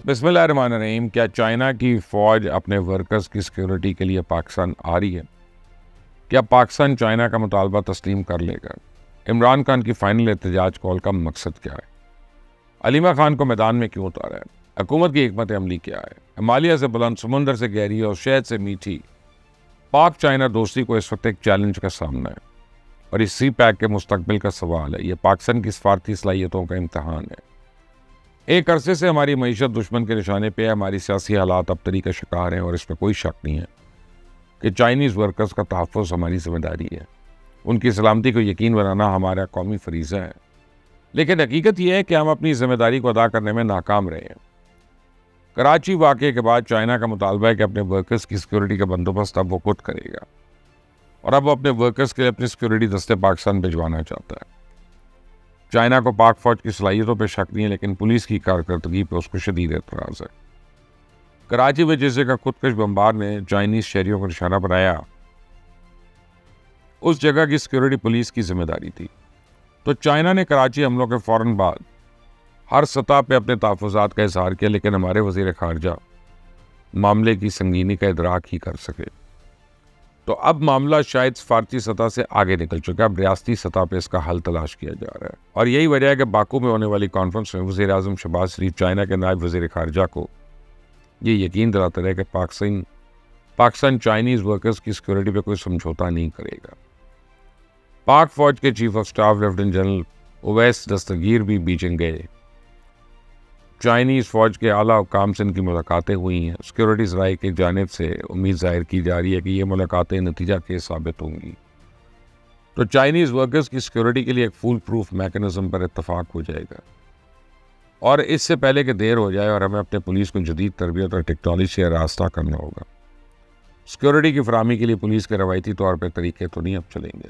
बिस्मिल्लाहिर्रहमानिर्रहीम। क्या चाइना की फ़ौज अपने वर्कर्स की सिक्योरिटी के लिए पाकिस्तान आ रही है? क्या पाकिस्तान चाइना का मुतालबा तस्लीम कर लेगा? इमरान खान की फाइनल एहतजाज कॉल का मकसद क्या है? अलीमा खान को मैदान में क्यों उतारा है? हुकूमत की हिकमत अमली क्या है? हिमालय से बुलंद, समुंदर से गहरी और शहद से मीठी पाक चाइना दोस्ती को इस वक्त एक चैलेंज का सामना है और इस सी पैक के मुस्तकबिल का सवाल है। यह पाकिस्तान की सफारती सलाहियतों का इम्तहान है। एक अरसे से हमारी मईशत दुश्मन के निशाने पे है। हमारी सियासी हालात अबतरी का शिकार हैं और इसमें कोई शक नहीं है कि चाइनीज़ वर्कर्स का तहफ़्फ़ुज़ हमारी जिम्मेदारी है। उनकी सलामती को यकीन बनाना हमारा कौमी फरीज़ा है। लेकिन हकीकत यह है कि हम अपनी जिम्मेदारी को अदा करने में नाकाम रहे हैं। कराची वाक़े के बाद चाइना का मुतालबा है कि अपने वर्कर्स की सिक्योरिटी का बंदोबस्त अब वो खुद करेगा और अब वो अपने वर्कर्स के लिए अपनी सिक्योरिटी दस्ते पाकिस्तान भिजवाना चाहता है। चाइना को पाक फ़ौज की सलाहियतों पर शक नहीं है, लेकिन पुलिस की कारकर्दगी पर उसको शदीद एतराज़ है। कराची में जिस जगह खुदकश बमबार ने चाइनीज़ शहरियों को निशाना बनाया, उस जगह की सिक्योरिटी पुलिस की जिम्मेदारी थी। तो चाइना ने कराची हमलों के फ़ौरन बाद हर सतह पर अपने तहफ़्फ़ुज़ात का इज़हार किया, लेकिन हमारे वज़ीर ख़ारजा मामले की संगीनी का इदराक ही कर सके। तो अब मामला शायद सफारती सतह से आगे निकल चुका है। अब रियासती सतह पर इसका हल तलाश किया जा रहा है और यही वजह है कि बाकू में होने वाली कॉन्फ्रेंस में वज़ीर आज़म शहबाज शरीफ चाइना के नायब वज़ीर ख़ारजा को ये यकीन दिलाते रहे कि पाकिस्तान चाइनीज़ वर्कर्स की सिक्योरिटी पर कोई समझौता नहीं करेगा। पाक फ़ौज के chief of staff lieutenant general Uwais Dastgir भी बीजिंग गए। चाइनीज़ फ़ौज के आला हुकाम से इनकी मुलाकातें हुई हैं। सिक्योरिटी ज़राए की जानिब से उम्मीद ज़ाहिर की जा रही है कि ये मुलाकातें नतीजा के साबित होंगी तो चाइनीज़ वर्कर्स की सिक्योरिटी के लिए एक फुल प्रूफ मैकेनिज़्म पर इत्तफाक हो जाएगा और इससे पहले कि देर हो जाए और हमें अपने पुलिस को जदीद तरबियत और टेक्नोलॉजी से रास्ता करना होगा। सिक्योरिटी की फराहमी के लिए पुलिस के रवायती तौर पर तरीके तो नहीं अब चलेंगे।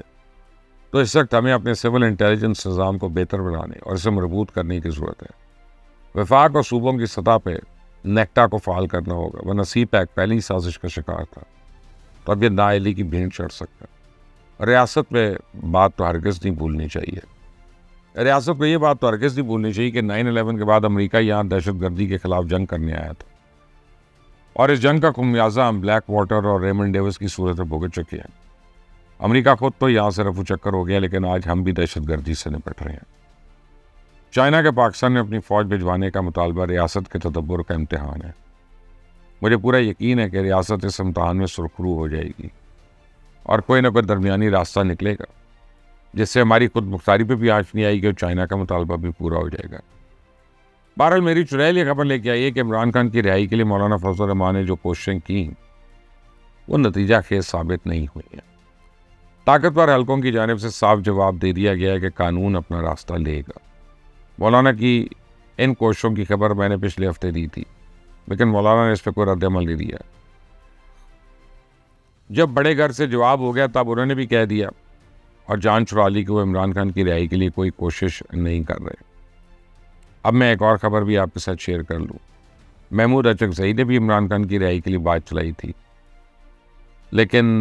तो इस वक्त हमें अपने सिविल इंटेलिजेंस निज़ाम को बेहतर बनाने और इसे मजबूत करने की ज़रूरत है। वफाक और सूबों की सतह पर नेक्टा को फ़ाल करना होगा, वरना सी पैक पहली साजिश का शिकार था तो अब यह नाअहली की भीड़ चढ़ सकता है। रियासत में बात तो हरगिज़ नहीं भूलनी चाहिए। रियासत को ये बात तो हरगिज़ नहीं भूलनी चाहिए कि 9/11 के बाद अमेरिका यहाँ दहशतगर्दी के खिलाफ जंग करने आया था और इस जंग का खुमियाजा हम ब्लैक वाटर और रेमंड डेविस की सूरत में भुगत चुके हैं। अमेरिका खुद तो यहाँ से रफू चक्कर हो गया, लेकिन आज हम भी दहशतगर्दी से निपट रहे हैं। चाइना के पाकिस्तान में अपनी फ़ौज भिजवाने का मुतालबा रियासत के तदब्बुर का इम्तिहान है। मुझे पूरा यकीन है कि रियासत इस इम्तिहान में सुरखरू हो जाएगी और कोई ना कोई दरमियानी रास्ता निकलेगा जिससे हमारी खुद मुख्तारी पर भी आँच नहीं आएगी और चाइना का मुतालबा भी पूरा हो जाएगा। बहरहाल मेरी चुड़ैल ये खबर लेके आई है कि इमरान खान की रिहाई के लिए मौलाना फजल रहमान ने जो कोशिशें की वो नतीजा खेज साबित नहीं हुई हैं। ताकतवर हलकों की जानिब से साफ जवाब दे दिया गया है कि कानून अपना रास्ता लेगा। मौलाना की इन कोशिशों की खबर मैंने पिछले हफ्ते दी थी, लेकिन मौलाना ने इस पर कोई रद्द-ए-अमल नहीं दिया। जब बड़े घर से जवाब हो गया तब उन्होंने भी कह दिया और जान छुड़ा ली कि वो इमरान खान की रिहाई के लिए कोई कोशिश नहीं कर रहे। अब मैं एक और ख़बर भी आपके साथ शेयर कर लूँ। महमूद अचकज़ई ने भी इमरान खान की रिहाई के लिए बात चलाई थी, लेकिन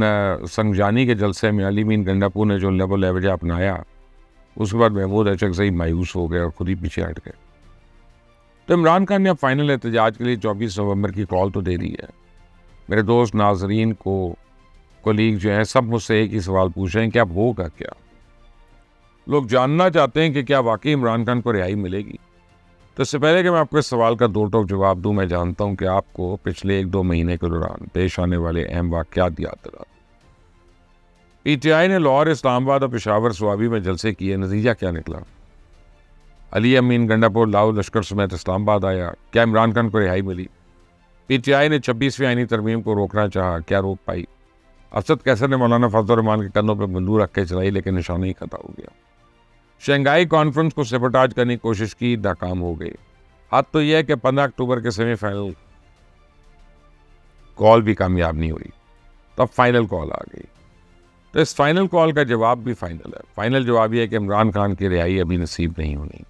संगजानी के जलसे में अली मीन गंडापुर ने जो लहजा अपनाया उसके बाद महमूद अचकज़ई मायूस हो गए और खुद ही पीछे हट गए। तो इमरान खान ने अब फाइनल एहतजाज के लिए 24 नवंबर की कॉल तो दे दी है। मेरे दोस्त नाजरीन को कोलीग जो हैं सब मुझसे एक ही सवाल पूछ रहे हैं कि अब होगा क्या। लोग जानना चाहते हैं कि क्या वाकई इमरान खान को रिहाई मिलेगी। तो इससे पहले कि मैं आपको इस सवाल का दो टोक जवाब दूं, मैं जानता हूं कि आपको पिछले 1-2 महीने के दौरान पेश आने वाले अहम वाक़यात याद दिलाते। PTI ने लाहौर, इस्लामाबाद और पेशावर स्वाबी में जलसे किए। नतीजा क्या निकला? अली अमीन गंडापुर लाहौ लश्कर समेत इस्लामाबाद आया। क्या इमरान खान को रिहाई मिली? PTI ने 26वीं आईनी तरमीम को रोकना चाहा, क्या रोक पाई? असद कैसर ने मौलाना फजल रहमान के कंधों पर बंदूक रख के चलाई, लेकिन निशाना ही खता हो गया। शंघाई कॉन्फ्रेंस को सेबोटाज करने की कोशिश की, नाकाम हो गई। हाथ तो यह है कि 15 अक्टूबर के सेमीफाइनल कॉल भी कामयाब नहीं हुई, तब फाइनल कॉल आ गई। तो इस फाइनल कॉल का जवाब भी फाइनल है। फाइनल जवाब यह है कि इमरान खान की रिहाई अभी नसीब नहीं होनी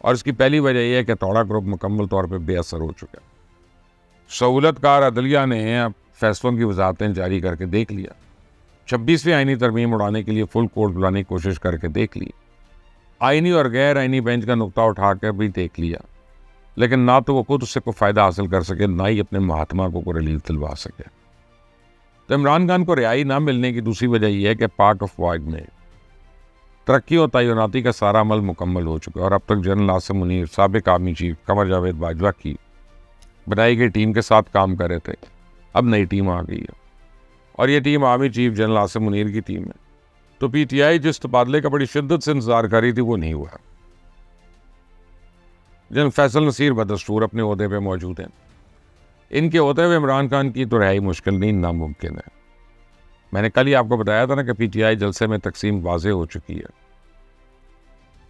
और इसकी पहली वजह यह है कि तोड़ा ग्रुप मुकम्मल तौर पर बेअसर हो चुका है। सहूलतकार अदलिया ने अब फैसलों की वजाहतें जारी करके देख लिया। 26वीं आईनी तरमीम उड़ाने के लिए फुल कोर्ट बुलाने की कोशिश करके देख ली। आईनी और गैर आईनी बेंच का नुकता उठाकर भी देख लिया। लेकिन ना तो वो खुद उससे कोई फ़ायदा हासिल कर सके, ना ही अपने महात्मा को रिलीफ दिलवा सके। तो इमरान खान को रिहाई ना मिलने की दूसरी वजह यह है कि पाक अफवाज में तरक्की और तैनाती का सारा अमल मुकम्मल हो चुका है और अब तक जनरल आसिम मुनीर, साबिक आर्मी चीफ कमर जावेद बाजवा की बनाई गई टीम के साथ काम कर रहे थे। अब नई टीम आ गई है और ये team army chief general Asim Munir की टीम है। तो पीटीआई जिस तबादले का बड़ी शिद्दत से इंतजार कर रही थी वो नहीं हुआ। जनरल फैसल नसीर बदस्तूर अपने ओहदे पे मौजूद हैं। इनके होते हुए इमरान खान की तो रिहाई मुश्किल नहीं, नामुमकिन है। मैंने कल ही आपको बताया था ना कि पीटीआई जलसे में तकसीम वाजे हो चुकी है।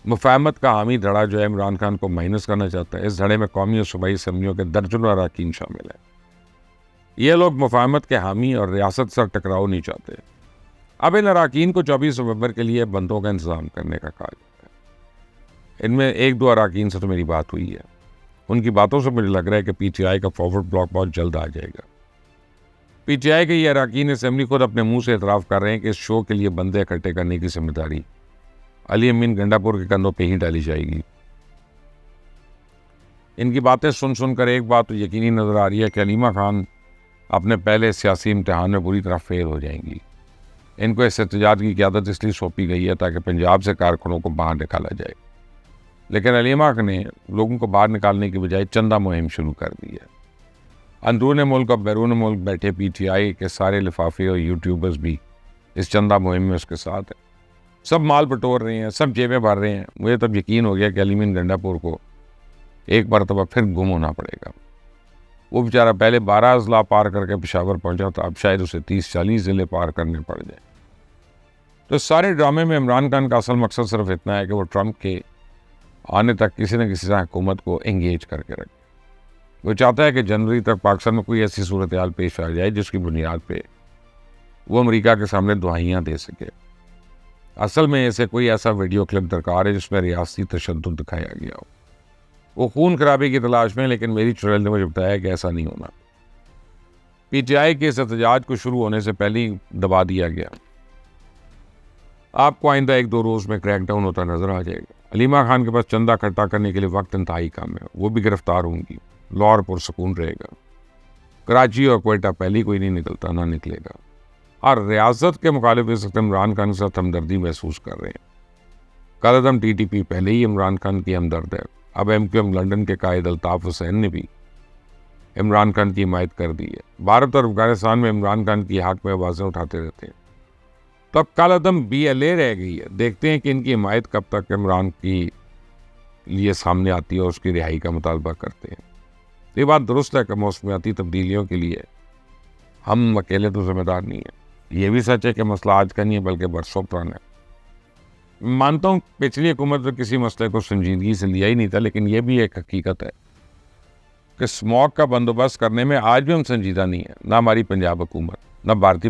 मुफाहमत का हामी धड़ा जो है इमरान खान को माइनस करना चाहता है। इस धड़े में कौमी और सूबाई असम्बलियों के दर्जनों अरकान शामिल हैं। ये लोग मुफाहमत के हामी और रियासत से टकराव नहीं चाहते। अब इन अरकान को 24 नवंबर के लिए बंदों का इंतजाम करने का कहा जाता है। इनमें 1-2 अरकान से तो मेरी बात हुई है। उनकी बातों से मुझे लग रहा है कि पीटीआई का फॉरवर्ड ब्लॉक बहुत जल्द आ जाएगा। पीटीआई के ये अरकान असम्बली खुद अपने मुंह से एतराफ़ कर रहे हैं कि इस शो के लिए बंदे इकट्ठे करने की जिम्मेदारी अली अमीन गंडापुर के कंधों पे ही डाली जाएगी। इनकी बातें सुन सुनकर एक बात तो यकीनी नज़र आ रही है कि अलीमा खान अपने पहले सियासी इम्तिहान में बुरी तरह फेल हो जाएंगी। इनको इस एहतजाज की क़यादत इसलिए सौंपी गई है ताकि पंजाब से कारकुनों को बाहर निकाला जाए। लेकिन अलीमा ने लोगों को बाहर निकालने की बजाय चंदा मुहिम शुरू कर दी है। अंदरून मुल्क और बैरून मुल्क बैठे पीटीआई के सारे लिफाफे और यूट्यूबर्स भी इस चंदा मुहिम में उसके साथ हैं। सब माल बटोर रहे हैं, सब जेबें भर रहे हैं। मुझे तब यकीन हो गया कि अली अमीन गंडापुर को एक मरतबा फिर गुम होना पड़ेगा। वो बेचारा पहले 12 अजला पार करके पेशावर पहुंचा था, अब शायद उसे 30-40 ज़िले पार करने पड़ जाए। तो सारे ड्रामे में इमरान खान का असल मकसद सिर्फ इतना है कि वो ट्रंप के आने तक किसी न किसी तरह हुकूमत को एंगेज करके रखे। वो चाहता है कि जनवरी तक पाकिस्तान में कोई ऐसी सूरत हाल पेश आ जाए जिसकी बुनियाद पे वो अमेरिका के सामने दुहाइयाँ दे सके। असल में इसे कोई ऐसा वीडियो क्लिप दरकार है जिसमें रियासती तशद्दुद दिखाया गया हो। वो खून खराबे की तलाश में, लेकिन मेरी चुड़ैल ने मुझे बताया कि ऐसा नहीं होना। पीटीआई के इस एहतजाज को शुरू होने से पहले ही दबा दिया गया। आपको आइंदा 1-2 रोज़ में क्रैकडाउन होता नजर आ जाएगा। अलीमा खान के पास चंदा इकट्ठा करने के लिए वक्त इंतहाई कम है। वो भी गिरफ्तार होंगी। लाहौर पुरसकून रहेगा। कराची और क्वेटा पहले कोई नहीं निकलता, ना निकलेगा। और रियासत के मुखालिफ इस वक्त इमरान खान के साथ हमदर्दी महसूस कर रहे हैं। कायदम टीटीपी पहले ही इमरान खान की हमदर्द है। अब एमक्यूएम लंदन के कायद अल्ताफ हुसैन ने भी इमरान खान की हिमायत कर दी है। भारत और अफगानिस्तान में इमरान खान की हक में आवाज़ें उठाते रहते हैं। तो अब कालदम BLA रह गई है। देखते हैं कि इनकी हिमायत कब तक इमरान की लिए सामने आती है और उसकी रिहाई का मुतालबा करते हैं। ये बात दुरुस्त है कि मौसमियाती तब्दीलियों के लिए हम अकेले तो जिम्मेदार नहीं है। ये भी सच है कि मसला आज का नहीं है बल्कि बरसों पुराना है। मानता हूँ पिछली हुकूमत में किसी मसले को संजीदगी से लिया ही नहीं था, लेकिन यह भी एक हकीकत है कि स्मॉग का बंदोबस्त करने में आज भी हम संजीदा नहीं है। ना हमारी पंजाब हुकूमत, ना भारतीय